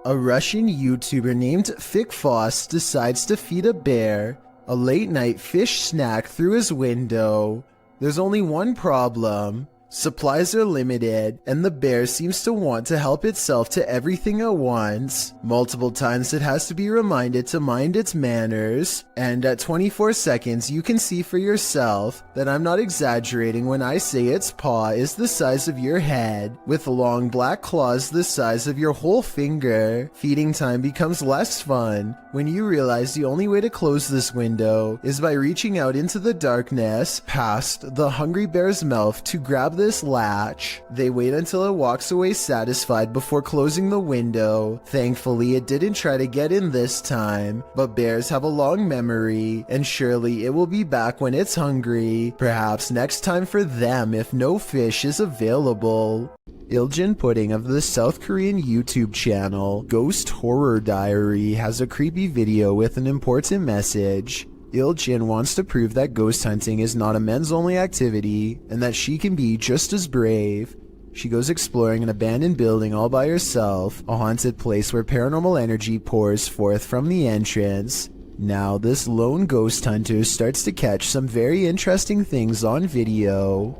A Russian YouTuber named Fikfoss decides to feed a bear a late-night fish snack through his window. There's only one problem. Supplies are limited, and the bear seems to want to help itself to everything at once. Multiple times it has to be reminded to mind its manners, and at 24 seconds you can see for yourself that I'm not exaggerating when I say its paw is the size of your head, with long black claws the size of your whole finger. Feeding time becomes less fun when you realize the only way to close this window is by reaching out into the darkness past the hungry bear's mouth to grab this latch. They wait until it walks away satisfied before closing the window. Thankfully, it didn't try to get in this time, but bears have a long memory, and surely it will be back when it's hungry. Perhaps next time for them if no fish is available. Iljin Pudding of the South Korean YouTube channel Ghost Horror Diary has a creepy video with an important message. Iljin wants to prove that ghost hunting is not a men's only activity and that she can be just as brave. She goes exploring an abandoned building all by herself, a haunted place where paranormal energy pours forth from the entrance. Now this lone ghost hunter starts to catch some very interesting things on video.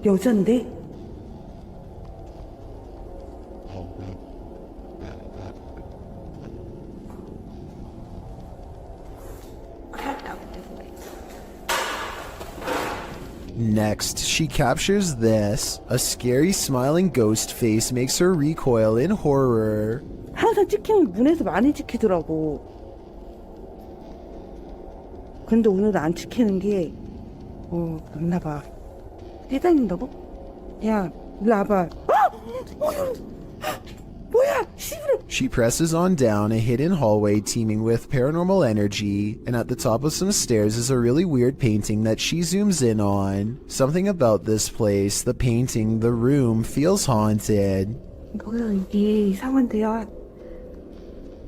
여잔데? Next, she captures this. A scary smiling ghost face makes her recoil in horror. 항상 찍히는 문에서 많이 찍히더라고. 근데 오늘은 안 찍히는 게 맞나 봐. 뛰다닌다고? 야, 일로 와봐. 뭐야? She presses on down a hidden hallway teeming with paranormal energy, and at the top of some stairs is a really weird painting that she zooms in on. Something about this place, the painting, the room, feels haunted. 뭐야, 이게 이상한데요?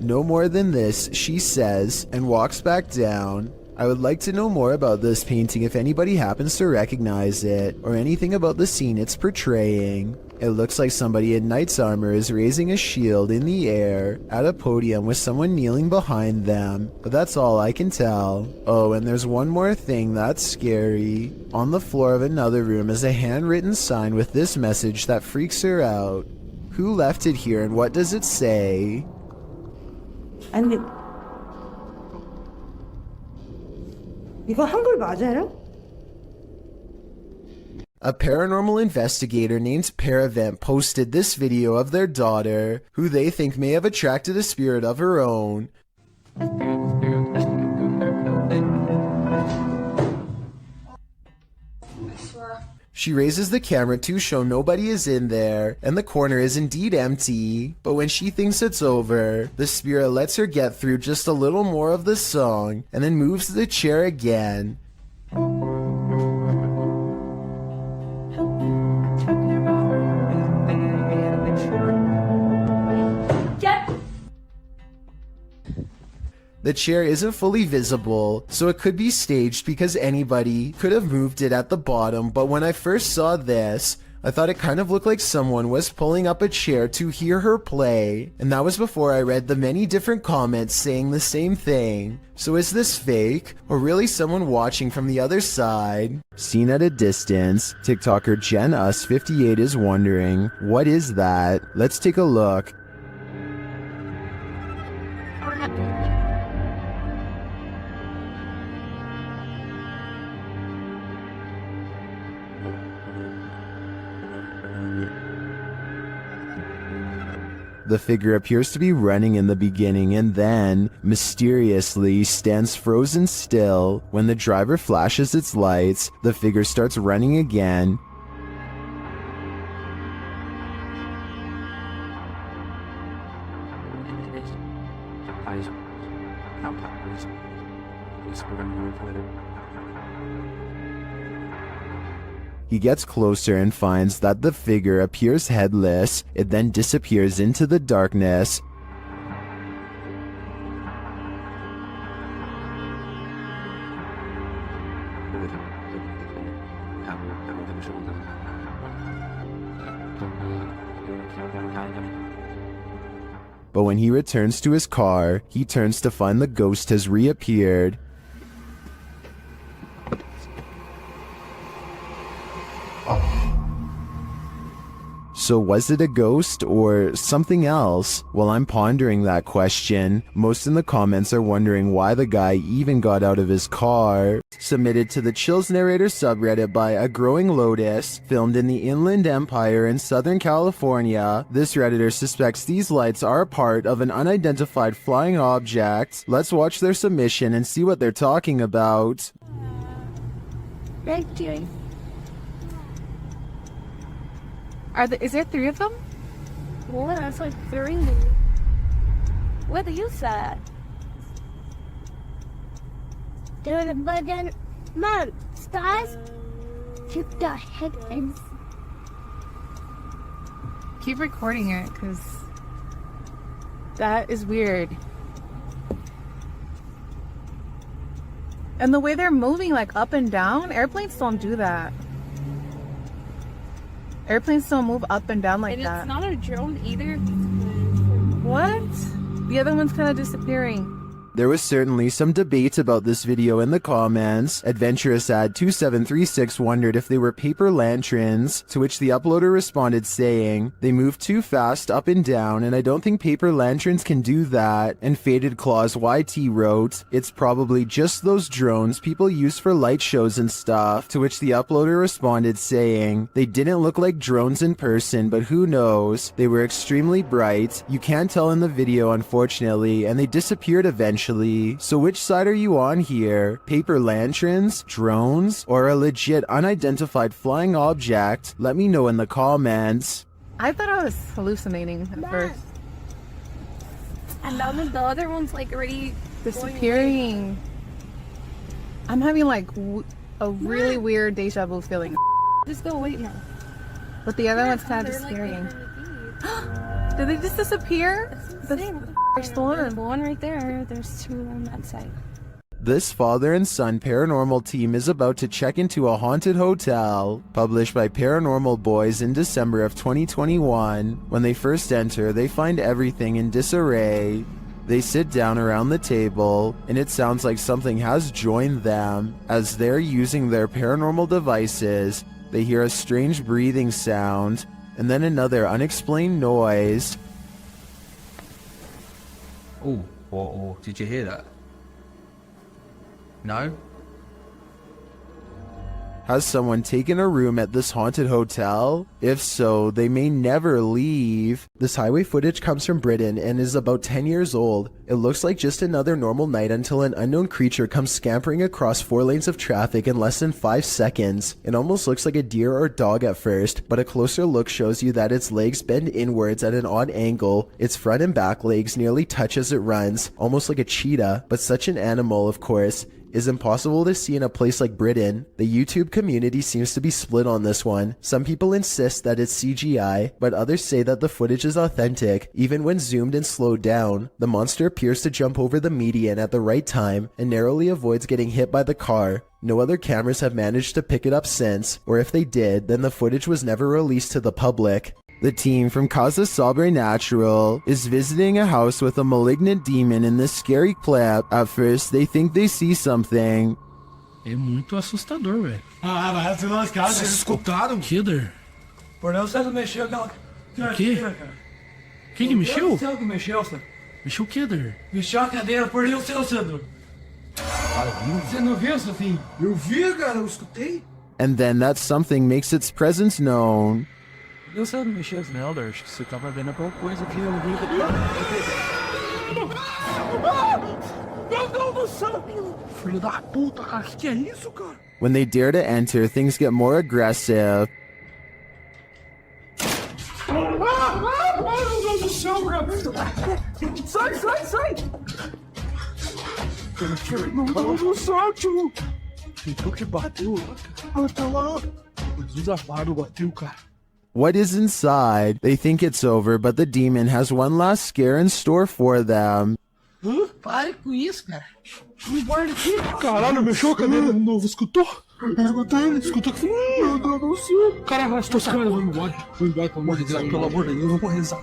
No more than this, she says, and walks back down. I would like to know more about this painting if anybody happens to recognize it, or anything about the scene it's portraying. It looks like somebody in knight's armor is raising a shield in the air at a podium with someone kneeling behind them, but that's all I can tell. Oh, and there's one more thing that's scary. On the floor of another room is a handwritten sign with this message that freaks her out. Who left it here and what does it say? 아니, 이거 한글 맞아요? A paranormal investigator named Paravent posted this video of their daughter, who they think may have attracted a spirit of her own. She raises the camera to show nobody is in there, and the corner is indeed empty. But when she thinks it's over, the spirit lets her get through just a little more of the song, and then moves the chair again. The chair isn't fully visible, so it could be staged because anybody could have moved it at the bottom, but when I first saw this, I thought it kind of looked like someone was pulling up a chair to hear her play, and that was before I read the many different comments saying the same thing. So is this fake, or really someone watching from the other side? Seen at a distance, TikToker JenUs58 is wondering, what is that? Let's take a look. The figure appears to be running in the beginning and then, mysteriously, stands frozen still. When the driver flashes its lights, the figure starts running again. He gets closer and finds that the figure appears headless. It then disappears into the darkness. But when he returns to his car, he turns to find the ghost has reappeared. So was it a ghost or something else? Well, I'm pondering that question. Most in the comments are wondering why the guy even got out of his car. Submitted to the Chills Narrator subreddit by A Growing Lotus, filmed in the Inland Empire in Southern California, this redditor suspects these lights are a part of an unidentified flying object. Let's watch their submission and see what they're talking about. Right, doing. Is there 3 of them? Well, that's like 3. What do you say? But then, Mom, stars keep the headlines. Keep recording it, because that is weird. And the way they're moving, like up and down, airplanes don't do that. Airplanes don't move up and down like that. It's not a drone either. What? The other one's kind of disappearing. There was certainly some debate about this video in the comments. Adventurous Ad 2736 wondered if they were paper lanterns, to which the uploader responded saying, "They move too fast up and down and I don't think paper lanterns can do that." And Faded Claws YT wrote, "It's probably just those drones people use for light shows and stuff," to which the uploader responded saying, "They didn't look like drones in person, but who knows? They were extremely bright. You can't tell in the video unfortunately, and they disappeared eventually. So which side are you on here? Paper lanterns, drones, or a legit unidentified flying object? Let me know in the comments." I thought I was hallucinating at first. And then the other one's like already Disappearing. I'm having like a really weird deja vu feeling. Just go away now. But the other one's kind of disappearing. Did they just disappear? There's the one right there. There's 2 on that side. This father and son paranormal team is about to check into a haunted hotel. Published by Paranormal Boys in December of 2021. When they first enter, they find everything in disarray. They sit down around the table, and it sounds like something has joined them. As they're using their paranormal devices, they hear a strange breathing sound, and then another unexplained noise. Oh, did you hear that? No? Has someone taken a room at this haunted hotel? If so, they may never leave. This highway footage comes from Britain and is about 10 years old. It looks like just another normal night until an unknown creature comes scampering across 4 lanes of traffic in less than 5 seconds. It almost looks like a deer or dog at first, but a closer look shows you that its legs bend inwards at an odd angle. Its front and back legs nearly touch as it runs, almost like a cheetah, but such an animal, of course, is impossible to see in a place like Britain. The YouTube community seems to be split on this one. Some people insist that it's CGI, but others say that the footage is authentic. Even when zoomed and slowed down, the monster appears to jump over the median at the right time and narrowly avoids getting hit by the car. No other cameras have managed to pick it up since, or if they did, then the footage was never released to the public. The team from Casa Sabre Natural is visiting a house with a malignant demon in this scary clip. At first, they think they see something. É muito assustador, velho. Vai se lascar. Vocês escutaram? Killer? Por não, você não mexeu, não. O quê? Quem que mexeu? Você que mexeu, Sandro. Mexeu o quê, Der? Mexeu a cadeira, por Deus, seu Sandro. Você não viu, Sofinho? Eu vi, cara, eu escutei. And then that something makes its presence known. Eu sei, não mexeu. Não, Der, acho que você tava vendo alguma coisa aqui. Eu vi. Meu Deus do céu! Filho da puta, cara, que é isso, cara? When they dare to enter, things get more aggressive. Meu Deus do céu, cara! Sai! Meu Deus do céu, tio! Então que bateu? Olha, tá lá. Jesus amado, bateu, cara. What is inside? They think it's over, but the demon has one last scare in store for them. Hã? Pare com isso, cara. Me guarda aqui. Caralho, mexeu a cadeira de novo. Escutou? Escutou que foi. Meu Deus do céu. Cara, estou sacando. Vou embora, pelo amor de Deus. Pelo amor de Deus, eu vou rezar.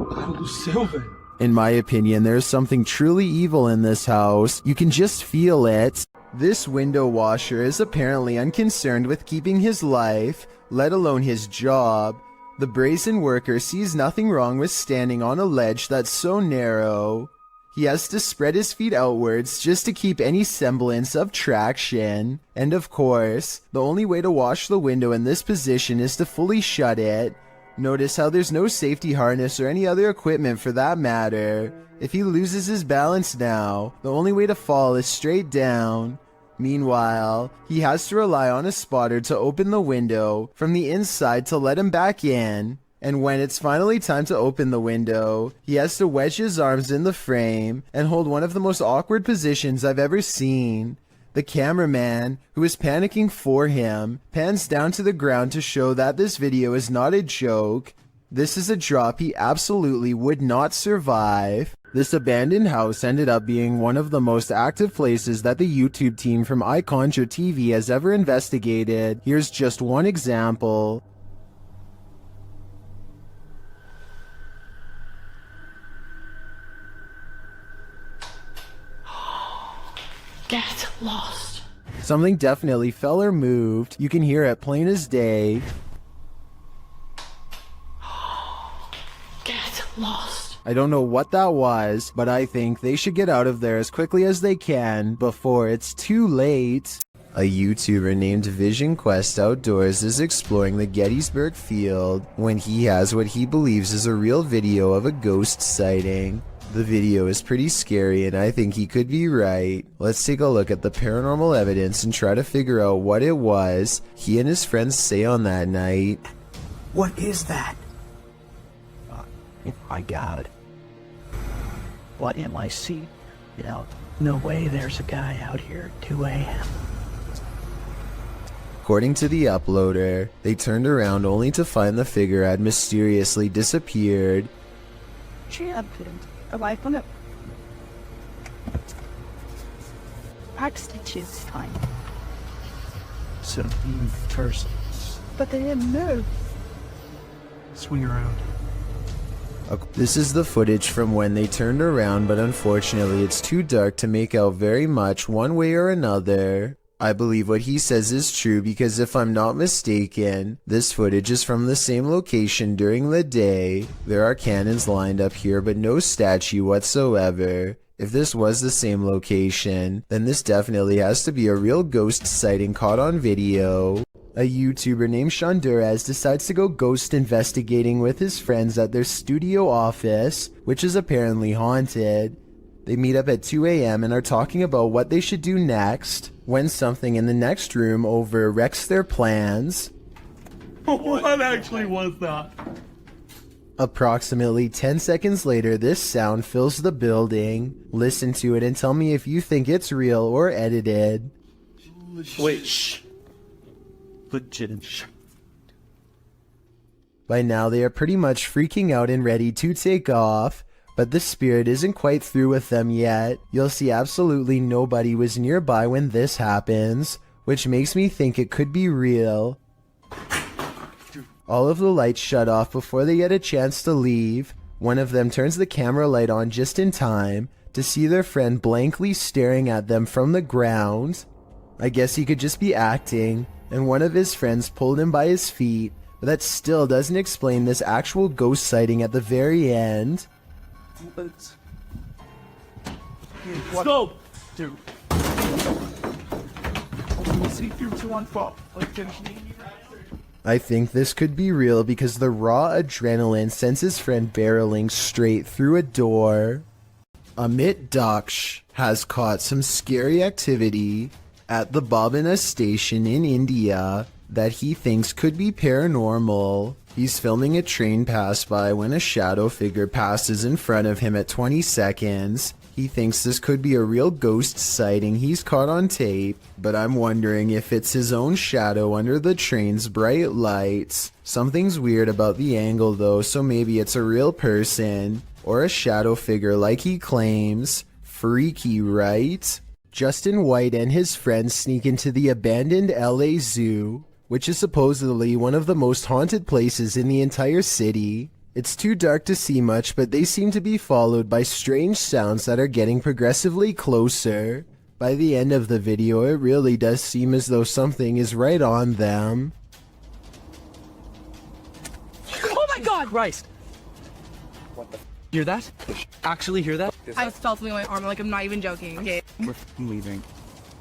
Cara do céu, velho. In my opinion, there's something truly evil in this house. You can just feel it. This window washer is apparently unconcerned with keeping his life, let alone his job. The brazen worker sees nothing wrong with standing on a ledge that's so narrow. He has to spread his feet outwards just to keep any semblance of traction. And of course, the only way to wash the window in this position is to fully shut it. Notice how there's no safety harness or any other equipment for that matter. If he loses his balance now, the only way to fall is straight down. Meanwhile, he has to rely on a spotter to open the window from the inside to let him back in. And when it's finally time to open the window, he has to wedge his arms in the frame and hold one of the most awkward positions I've ever seen. The cameraman, who is panicking for him, pans down to the ground to show that this video is not a joke. This is a drop he absolutely would not survive. This abandoned house ended up being one of the most active places that the YouTube team from iConjure TV has ever investigated. Here's just one example. Get lost. Something definitely fell or moved. You can hear it plain as day. Get lost. I don't know what that was, but I think they should get out of there as quickly as they can before it's too late. A YouTuber named Vision Quest Outdoors is exploring the Gettysburg field when he has what he believes is a real video of a ghost sighting. The video is pretty scary and I think he could be right. Let's take a look at the paranormal evidence and try to figure out what it was he and his friends say on that night. What is that? Oh my God. What am I seeing? You know, no way there's a guy out here at 2 a.m. According to the uploader, they turned around only to find the figure had mysteriously disappeared. Stitches time. So, first, But they didn't move. Swing around. This is the footage from when they turned around, but unfortunately it's too dark to make out very much one way or another. I believe what he says is true because if I'm not mistaken, this footage is from the same location during the day. There are cannons lined up here but no statue whatsoever. If this was the same location, then this definitely has to be a real ghost sighting caught on video. A YouTuber named Shondurez decides to go ghost investigating with his friends at their studio office, which is apparently haunted. They meet up at 2 a.m. and are talking about what they should do next, when something in the next room over wrecks their plans. What actually was that? Approximately 10 seconds later, this sound fills the building. Listen to it and tell me if you think it's real or edited. Wait, shh. legit. By now, they are pretty much freaking out and ready to take off. But the spirit isn't quite through with them yet. You'll see absolutely nobody was nearby when this happens, which makes me think it could be real. All of the lights shut off before they get a chance to leave. One of them turns the camera light on just in time to see their friend blankly staring at them from the ground. I guess he could just be acting, and one of his friends pulled him by his feet, but that still doesn't explain this actual ghost sighting at the very end. Stop! Dude. See through to one fall. I think this could be real because the raw adrenaline sends his friend barreling straight through a door. Amit Daksh has caught some scary activity at the Babina station in India that he thinks could be paranormal. He's filming a train pass by when a shadow figure passes in front of him at 20 seconds. He thinks this could be a real ghost sighting he's caught on tape, but I'm wondering if it's his own shadow under the train's bright lights. Something's weird about the angle though, so maybe it's a real person, or a shadow figure like he claims. Freaky, right? Justin White and his friends sneak into the abandoned LA Zoo, which is supposedly one of the most haunted places in the entire city. It's too dark to see much, but they seem to be followed by strange sounds that are getting progressively closer. By the end of the video, it really does seem as though something is right on them. Oh my god! Christ! What the hear that? Actually hear that? I felt something on my arm, like I'm not even joking. Okay. We're leaving.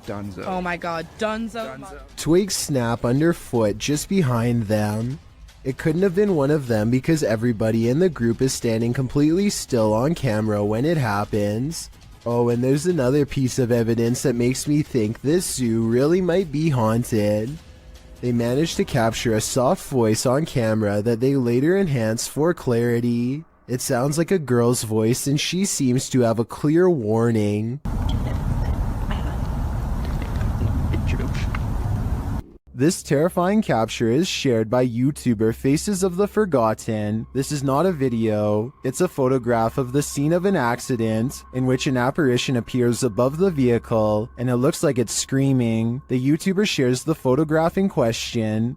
Dunzo. Oh my god, Dunzo. Twigs snap underfoot just behind them. It couldn't have been one of them because everybody in the group is standing completely still on camera when it happens. Oh, and there's another piece of evidence that makes me think this zoo really might be haunted. They managed to capture a soft voice on camera that they later enhanced for clarity. It sounds like a girl's voice and she seems to have a clear warning. This terrifying capture is shared by YouTuber Faces of the Forgotten. This is not a video, it's a photograph of the scene of an accident in which an apparition appears above the vehicle and it looks like it's screaming. The YouTuber shares the photograph in question.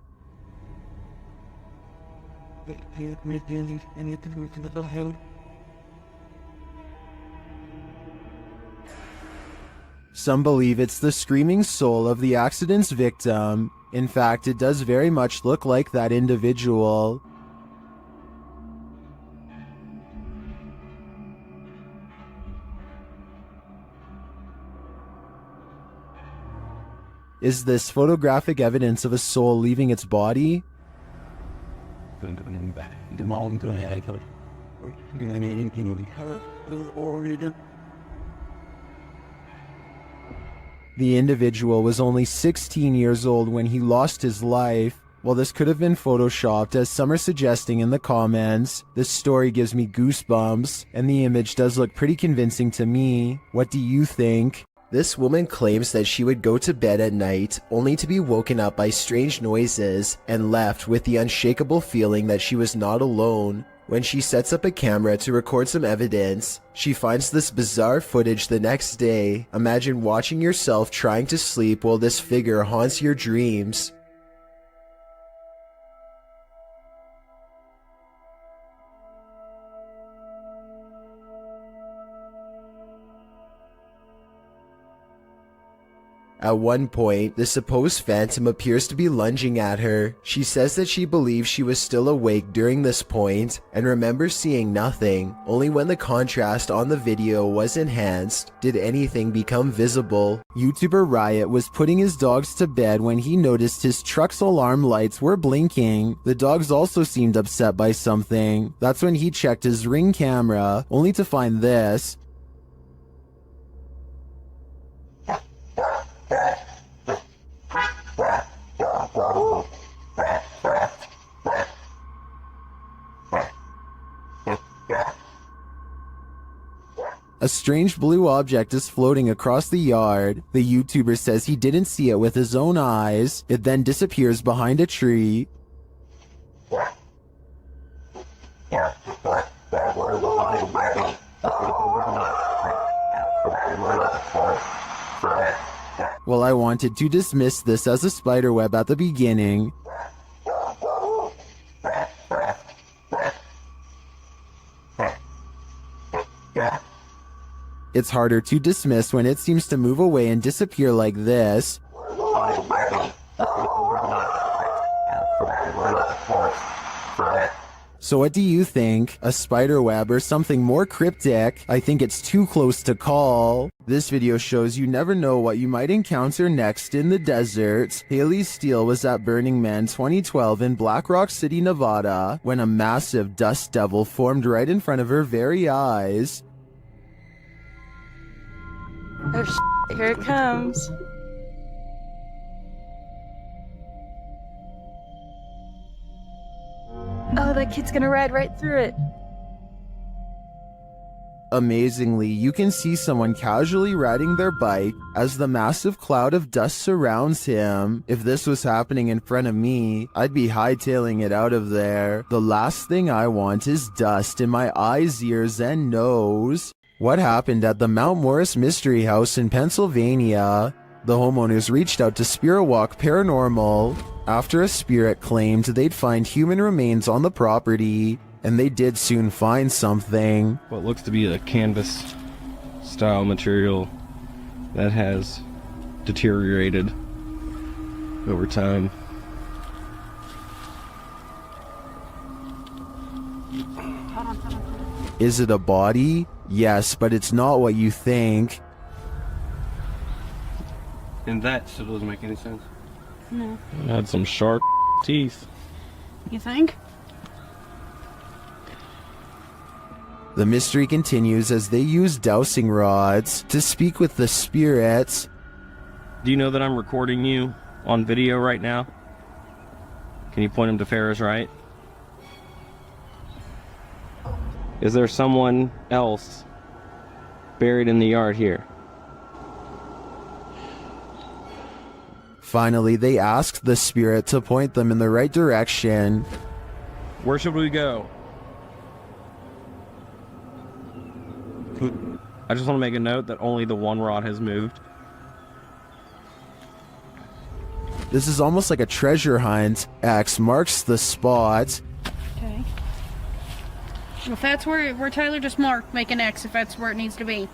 Some believe it's the screaming soul of the accident's victim. In fact, it does very much look like that individual. Is this photographic evidence of a soul leaving its body? The individual was only 16 years old when he lost his life. While this could have been photoshopped, as some are suggesting in the comments, this story gives me goosebumps, and the image does look pretty convincing to me. What do you think? This woman claims that she would go to bed at night only to be woken up by strange noises and left with the unshakable feeling that she was not alone. When she sets up a camera to record some evidence, she finds this bizarre footage the next day. Imagine watching yourself trying to sleep while this figure haunts your dreams. At one point, the supposed phantom appears to be lunging at her. She says that she believes she was still awake during this point and remembers seeing nothing. Only when the contrast on the video was enhanced did anything become visible. YouTuber Riot was putting his dogs to bed when he noticed his truck's alarm lights were blinking. The dogs also seemed upset by something. That's when he checked his Ring camera, only to find this. A strange blue object is floating across the yard. The YouTuber says he didn't see it with his own eyes. It then disappears behind a tree. Well, I wanted to dismiss this as a spiderweb at the beginning. It's harder to dismiss when it seems to move away and disappear like this. So what do you think? A spiderweb or something more cryptic? I think it's too close to call. This video shows you never know what you might encounter next in the desert. Haley Steele was at Burning Man 2012 in Black Rock City, Nevada, when a massive dust devil formed right in front of her very eyes. Oh, here it comes. Oh, that kid's gonna ride right through it. Amazingly, you can see someone casually riding their bike as the massive cloud of dust surrounds him. If this was happening in front of me, I'd be hightailing it out of there. The last thing I want is dust in my eyes, ears, and nose. What happened at the Mount Morris Mystery House in Pennsylvania? The homeowners reached out to Spirit Walk Paranormal after a spirit claimed they'd find human remains on the property. and they did soon find something. What looks to be a canvas style material that has deteriorated over time. Is it a body? Yes, but it's not what you think. And that still doesn't make any sense. No. It had some sharp teeth. You think? The mystery continues as they use dowsing rods to speak with the spirits. Do you know that I'm recording you on video right now? Can you point him to Ferris, right? Is there someone else buried in the yard here? Finally, they ask the spirit to point them in the right direction. Where should we go? I just want to make a note that only the one rod has moved. This is almost like a treasure hunt. X marks the spot. Okay. If that's where Tyler just marked, make an X if that's where it needs to be.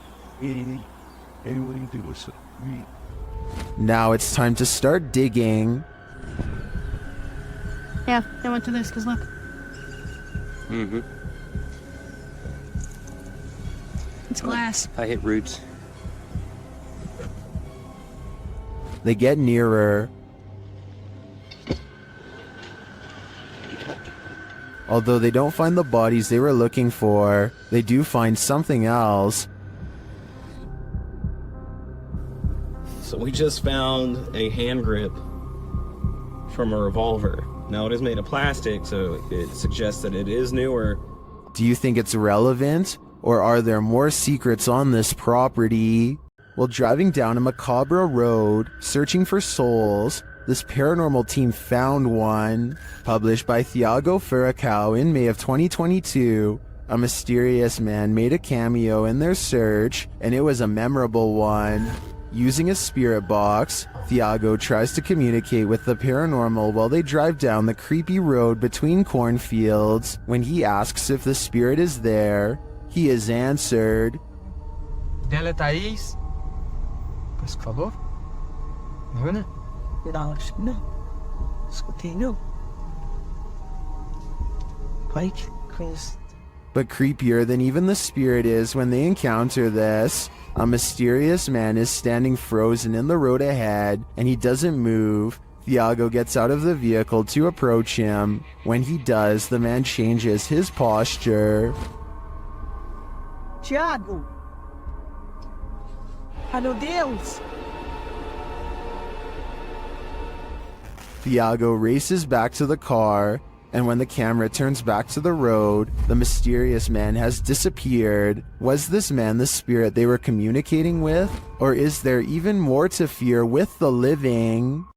Now it's time to start digging. Yeah, I went to this because look. Mm-hmm. It's glass. I hit roots. They get nearer. Although they don't find the bodies they were looking for, they do find something else. So we just found a hand grip from a revolver. Now it is made of plastic, so it suggests that it is newer. Do you think it's relevant? Or are there more secrets on this property? While driving down a macabre road, searching for souls, this paranormal team found one. Published by Thiago Furacao in May of 2022, a mysterious man made a cameo in their search, and it was a memorable one. Using a spirit box, Thiago tries to communicate with the paranormal while they drive down the creepy road between cornfields. When he asks if the spirit is there, he is answered. Dela Thaís. Por favor. Ana? Não. Escutei, não. Pike, Chris. But creepier than even the spirit is when they encounter this. A mysterious man is standing frozen in the road ahead, and he doesn't move. Thiago gets out of the vehicle to approach him. When he does, the man changes his posture. Tiago! Hello, Deus! Thiago races back to the car, and when the camera turns back to the road, the mysterious man has disappeared. Was this man the spirit they were communicating with? Or is there even more to fear with the living?